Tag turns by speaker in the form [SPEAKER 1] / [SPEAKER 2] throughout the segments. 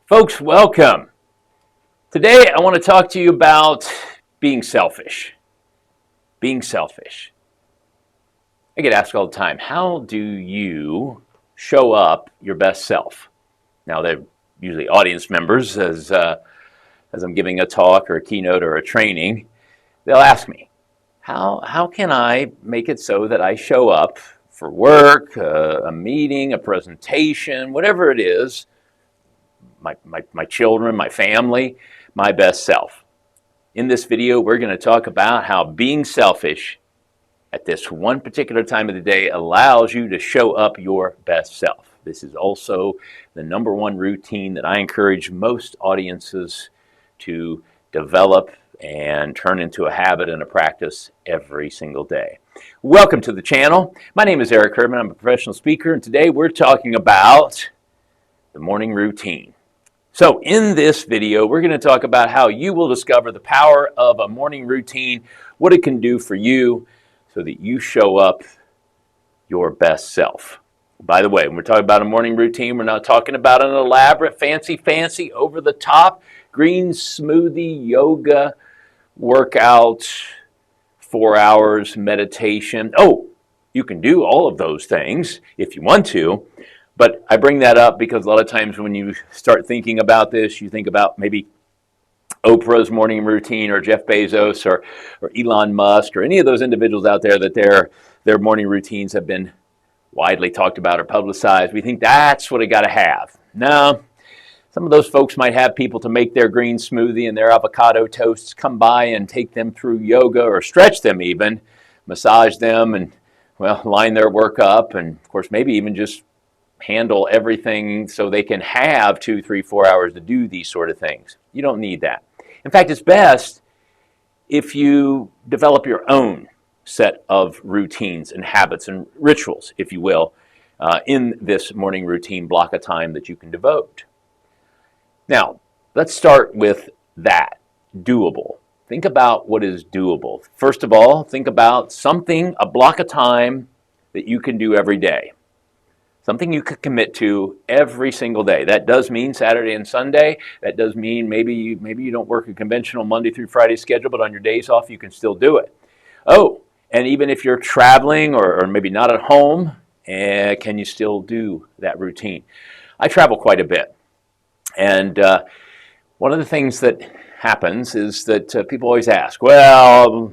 [SPEAKER 1] Folks, welcome. Today I want to talk to you about being selfish. Being selfish. I get asked all the time, how do you show up your best self? Now, they're usually audience members as I'm giving a talk or a keynote or a training. They'll ask me, how can I make it so that I show up for work, a meeting, a presentation, whatever it is, my children, my family, my best self. In this video, we're going to talk about how being selfish at this one particular time of the day allows you to show up your best self. This is also the number one routine that I encourage most audiences to develop and turn into a habit and a practice every single day. Welcome to the channel. My name is Eric Herman. I'm a professional speaker, and today we're talking about the morning routine. So in this video, we're going to talk about how you will discover the power of a morning routine, what it can do for you so that you show up your best self. By the way, when we're talking about a morning routine, we're not talking about an elaborate, fancy, over-the-top, green smoothie, yoga, workout, 4 hours, meditation. Oh, you can do all of those things if you want to. But I bring that up because a lot of times when you start thinking about this, you think about maybe Oprah's morning routine or Jeff Bezos or Elon Musk or any of those individuals out there that their morning routines have been widely talked about or publicized. We think that's what I got to have. No, some of those folks might have people to make their green smoothie and their avocado toasts come by and take them through yoga or stretch them even, massage them and, well, line their work up and, of course, maybe even just handle everything so they can have 2, 3, 4 hours to do these sort of things. You don't need that. In fact, it's best if you develop your own set of routines and habits and rituals, if you will, in this morning routine block of time that you can devote. Now, let's start with that, doable. Think about what is doable. First of all, think about something, a block of time that you can do every day. Something you could commit to every single day. That does mean Saturday and Sunday. That does mean maybe you don't work a conventional Monday through Friday schedule, but on your days off you can still do it. Oh, and even if you're traveling or maybe not at home, can you still do that routine? I travel quite a bit. And one of the things that happens is that people always ask, well,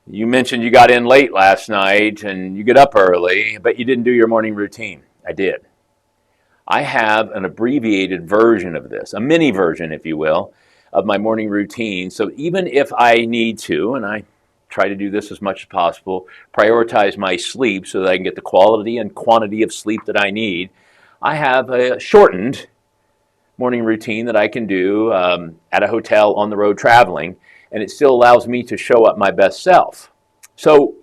[SPEAKER 1] you mentioned you got in late last night and you get up early, but you didn't do your morning routine. I did. I have an abbreviated version of this, a mini version, if you will, of my morning routine. So even if I need to, and I try to do this as much as possible, prioritize my sleep so that I can get the quality and quantity of sleep that I need, I have a shortened morning routine that I can do at a hotel on the road traveling, and it still allows me to show up my best self. So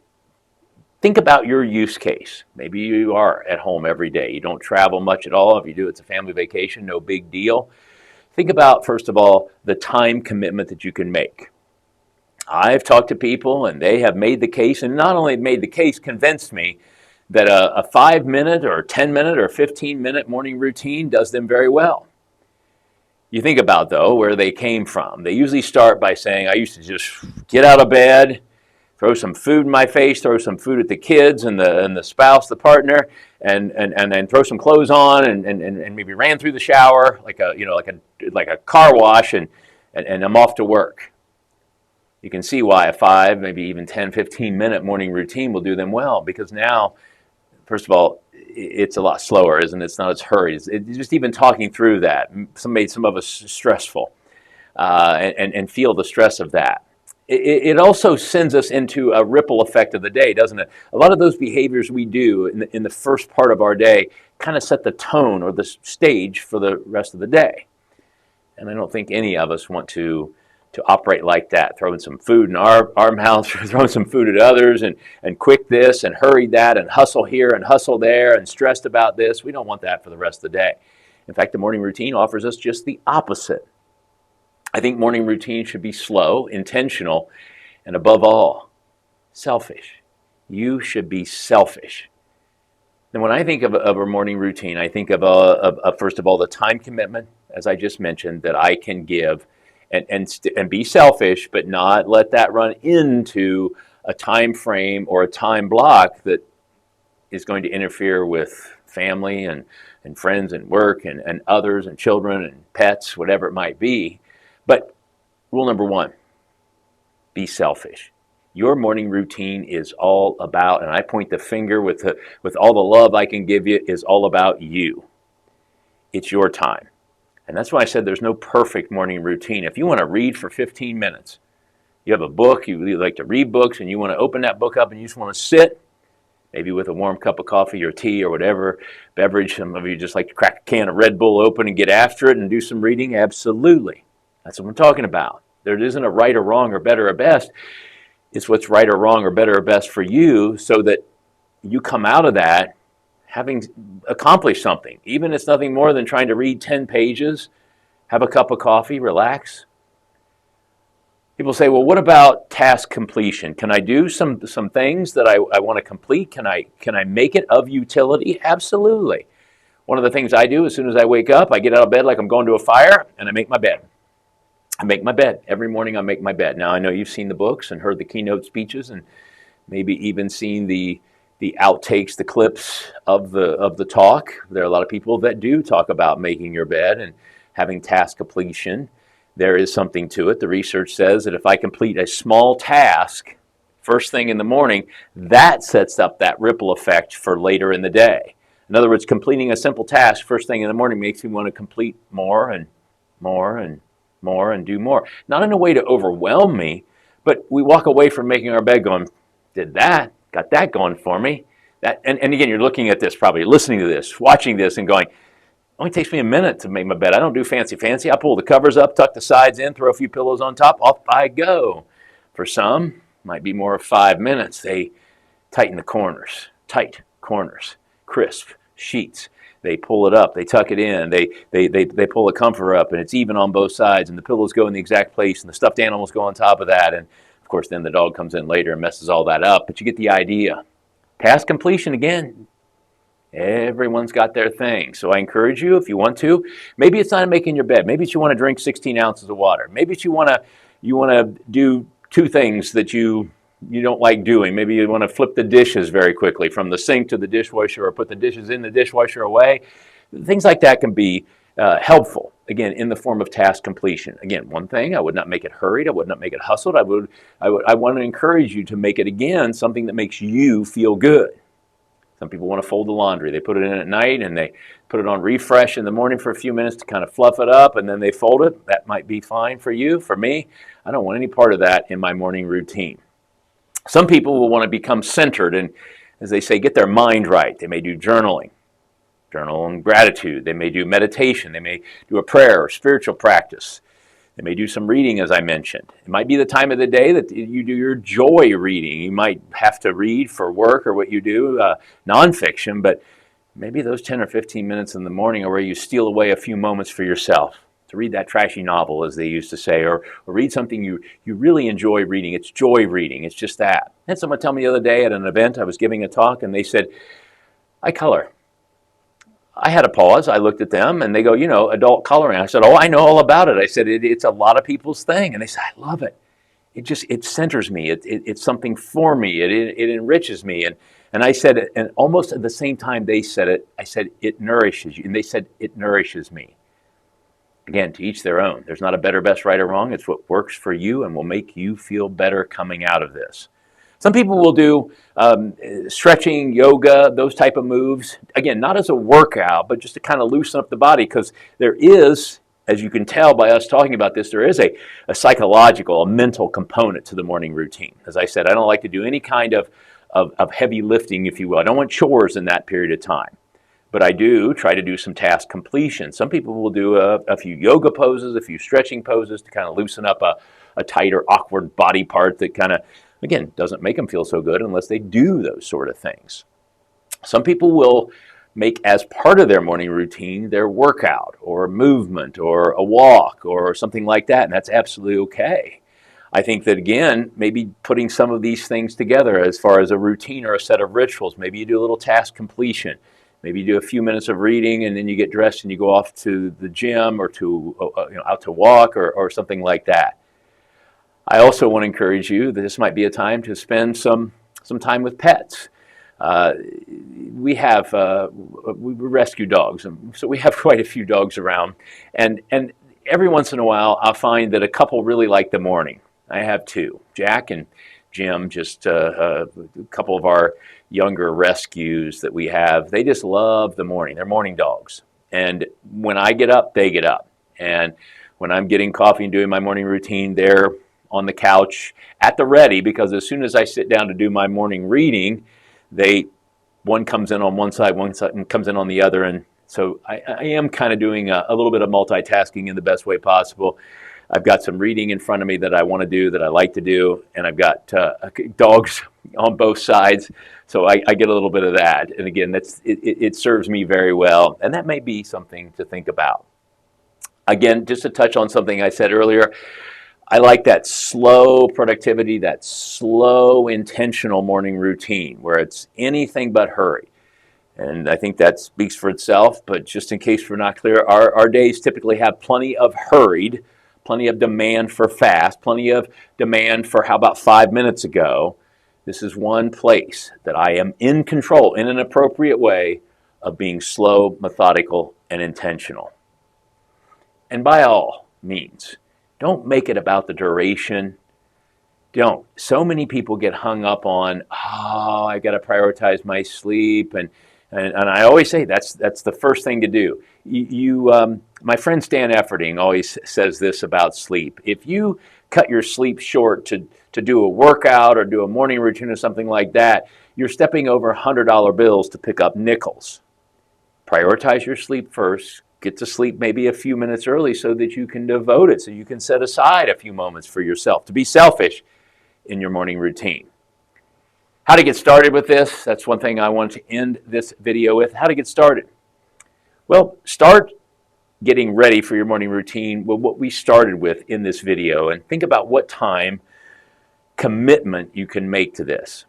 [SPEAKER 1] think about your use case. Maybe you are at home every day. You don't travel much at all. If you do, it's a family vacation, no big deal. Think about, first of all, the time commitment that you can make. I've talked to people, and they have made the case, and not only made the case, convinced me that a 5-minute or 10-minute or 15-minute morning routine does them very well. You think about, though, where they came from. They usually start by saying, I used to just get out of bed, throw some food in my face, throw some food at the kids and the spouse, the partner, and then throw some clothes on and maybe ran through the shower like a car wash and I'm off to work. You can see why a 5, maybe even 10, 15-minute morning routine will do them well, because now, first of all, it's a lot slower, isn't it? It's not as hurried. It's just even talking through that made some of us stressful and feel the stress of that. It also sends us into a ripple effect of the day, doesn't it? A lot of those behaviors we do in the first part of our day kind of set the tone or the stage for the rest of the day. And I don't think any of us want to operate like that, throwing some food in our mouths, throwing some food at others, and quick this and hurry that and hustle here and hustle there and stressed about this. We don't want that for the rest of the day. In fact, the morning routine offers us just the opposite. I think morning routine should be slow, intentional, and above all, selfish. You should be selfish. And when I think of a morning routine, I think of, first of all, the time commitment, as I just mentioned, that I can give and be selfish, but not let that run into a time frame or a time block that is going to interfere with family and friends and work and others and children and pets, whatever it might be. But rule number one, be selfish. Your morning routine is all about, and I point the finger with all the love I can give you, is all about you. It's your time. And that's why I said there's no perfect morning routine. If you want to read for 15 minutes, you have a book, you like to read books, and you want to open that book up and you just want to sit, maybe with a warm cup of coffee or tea or whatever beverage. Some of you just like to crack a can of Red Bull open and get after it and do some reading. Absolutely. That's what I'm talking about. There isn't a right or wrong or better or best. It's what's right or wrong or better or best for you, so that you come out of that having accomplished something. Even if it's nothing more than trying to read 10 pages, have a cup of coffee, relax. People say, well, what about task completion? Can I do some things that I want to complete? Can I make it of utility? Absolutely. One of the things I do as soon as I wake up, I get out of bed like I'm going to a fire, and I make my bed. I make my bed. Every morning I make my bed. Now, I know you've seen the books and heard the keynote speeches and maybe even seen the outtakes, the clips of the talk. There are a lot of people that do talk about making your bed and having task completion. There is something to it. The research says that if I complete a small task first thing in the morning, that sets up that ripple effect for later in the day. In other words, completing a simple task first thing in the morning makes me want to complete more and more and more and do more. Not in a way to overwhelm me, but we walk away from making our bed going, did that, got that going for me. That, and again, you're looking at this, probably listening to this, watching this and going, it only takes me a minute to make my bed. I don't do fancy. I pull the covers up, tuck the sides in, throw a few pillows on top, off I go. For some, might be more of 5 minutes. They tighten the corners, tight corners, crisp sheets. They pull it up, they tuck it in, they pull the comforter up, and it's even on both sides, and the pillows go in the exact place, and the stuffed animals go on top of that, and of course then the dog comes in later and messes all that up, but you get the idea. Task completion, again, everyone's got their thing. So I encourage you, if you want to, maybe it's not making your bed, maybe it's you want to drink 16 ounces of water, maybe it's you want to do two things that you don't like doing. Maybe you want to flip the dishes very quickly from the sink to the dishwasher, or put the dishes in the dishwasher away. Things like that can be helpful, again, in the form of task completion. Again, one thing, I would not make it hurried. I would not make it hustled. I want to encourage you to make it, again, something that makes you feel good. Some people want to fold the laundry. They put it in at night and they put it on refresh in the morning for a few minutes to kind of fluff it up, and then they fold it. That might be fine for you. For me, I don't want any part of that in my morning routine. Some people will want to become centered and, as they say, get their mind right. They may do journaling, journal and gratitude. They may do meditation. They may do a prayer or spiritual practice. They may do some reading, as I mentioned. It might be the time of the day that you do your joy reading. You might have to read for work or what you do, nonfiction, but maybe those 10 or 15 minutes in the morning are where you steal away a few moments for yourself to read that trashy novel, as they used to say, or read something you really enjoy reading. It's joy reading. It's just that. I had someone tell me the other day at an event, I was giving a talk, and they said, I color. I had a pause. I looked at them, and they go, adult coloring. I said, oh, I know all about it. I said, it's a lot of people's thing. And they said, I love it. It centers me. It's something for me. It enriches me. And I said, and almost at the same time they said it, I said, it nourishes you. And they said, it nourishes me. Again, to each their own. There's not a better, best, right, or wrong. It's what works for you and will make you feel better coming out of this. Some people will do stretching, yoga, those type of moves. Again, not as a workout, but just to kind of loosen up the body, because there is, as you can tell by us talking about this, there is a psychological, a mental component to the morning routine. As I said, I don't like to do any kind of heavy lifting, if you will. I don't want chores in that period of time. But I do try to do some task completion. Some people will do a few yoga poses, a few stretching poses to kind of loosen up a tighter, awkward body part that kind of, again, doesn't make them feel so good unless they do those sort of things. Some people will make as part of their morning routine their workout or movement or a walk or something like that, and that's absolutely okay. I think that, again, maybe putting some of these things together as far as a routine or a set of rituals. Maybe you do a little task completion. Maybe you do a few minutes of reading, and then you get dressed and you go off to the gym or to out to walk or something like that. I also want to encourage you that this might be a time to spend some time with pets. We rescue dogs, and so we have quite a few dogs around, and every once in a while I'll find that a couple really like the morning. I have two, Jack and Jim, just a couple of our younger rescues that we have. They just love the morning. They're morning dogs, and when I get up, they get up, and when I'm getting coffee and doing my morning routine, they're on the couch at the ready, because as soon as I sit down to do my morning reading, one comes in on one side and comes in on the other, and so I am kind of doing a little bit of multitasking in the best way possible. I've got some reading in front of me that I want to do, that I like to do, and I've got dogs on both sides, so I get a little bit of that. And again, it serves me very well, and that may be something to think about. Again, just to touch on something I said earlier, I like that slow productivity, that slow intentional morning routine where it's anything but hurry. And I think that speaks for itself, but just in case we're not clear, our days typically have plenty of hurried, plenty of demand for fast, plenty of demand for how about 5 minutes ago. This is one place that I am in control in an appropriate way of being slow, methodical, and intentional. And by all means, don't make it about the duration. Don't. So many people get hung up on, I got to prioritize my sleep, and I always say that's the first thing to do. My friend Stan Efferding always says this about sleep. If you cut your sleep short to do a workout or do a morning routine or something like that, you're stepping over $100 bills to pick up nickels. Prioritize your sleep first. Get to sleep maybe a few minutes early so that you can devote it, so you can set aside a few moments for yourself to be selfish in your morning routine. How to get started with this? That's one thing I want to end this video with. How to get started? Well, start getting ready for your morning routine with what we started with in this video, and think about what time commitment you can make to this.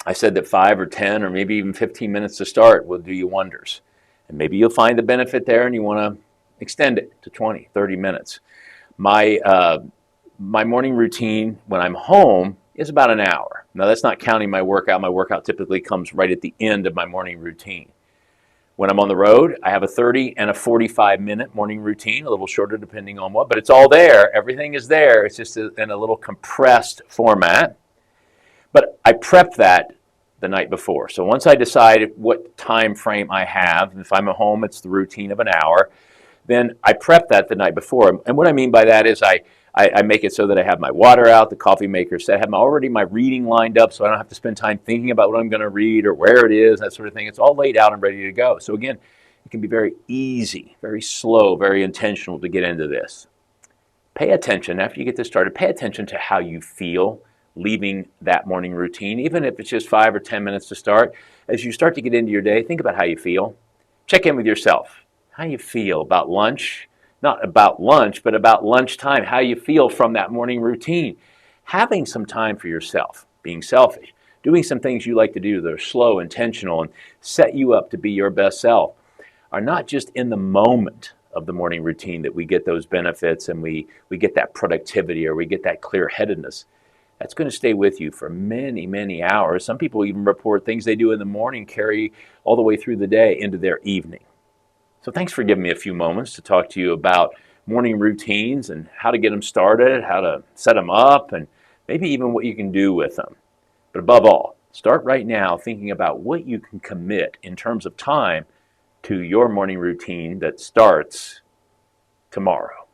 [SPEAKER 1] I said that 5 or 10 or maybe even 15 minutes to start will do you wonders. And maybe you'll find the benefit there and you want to extend it to 20, 30 minutes. My morning routine when I'm home is about an hour. Now, that's not counting my workout. My workout typically comes right at the end of my morning routine. When I'm on the road, I have a 30 and a 45-minute morning routine, a little shorter depending on what, but it's all there. Everything is there. It's just in a little compressed format. But I prep that the night before. So once I decide what time frame I have, if I'm at home, it's the routine of an hour, then I prep that the night before. And what I mean by that is I make it so that I have my water out, the coffee maker set, I have already my reading lined up so I don't have to spend time thinking about what I'm going to read or where it is, that sort of thing. It's all laid out and ready to go. So again, it can be very easy, very slow, very intentional to get into this. Pay attention, after you get this started, pay attention to how you feel leaving that morning routine, even if it's just 5 or 10 minutes to start. As you start to get into your day, think about how you feel. Check in with yourself. How you feel about lunch, not about lunch, but about lunchtime, how you feel from that morning routine. Having some time for yourself, being selfish, doing some things you like to do that are slow, intentional, and set you up to be your best self, are not just in the moment of the morning routine that we get those benefits and we get that productivity or we get that clear-headedness. That's going to stay with you for many, many hours. Some people even report things they do in the morning carry all the way through the day into their evening. So thanks for giving me a few moments to talk to you about morning routines and how to get them started, how to set them up, and maybe even what you can do with them. But above all, start right now thinking about what you can commit in terms of time to your morning routine that starts tomorrow.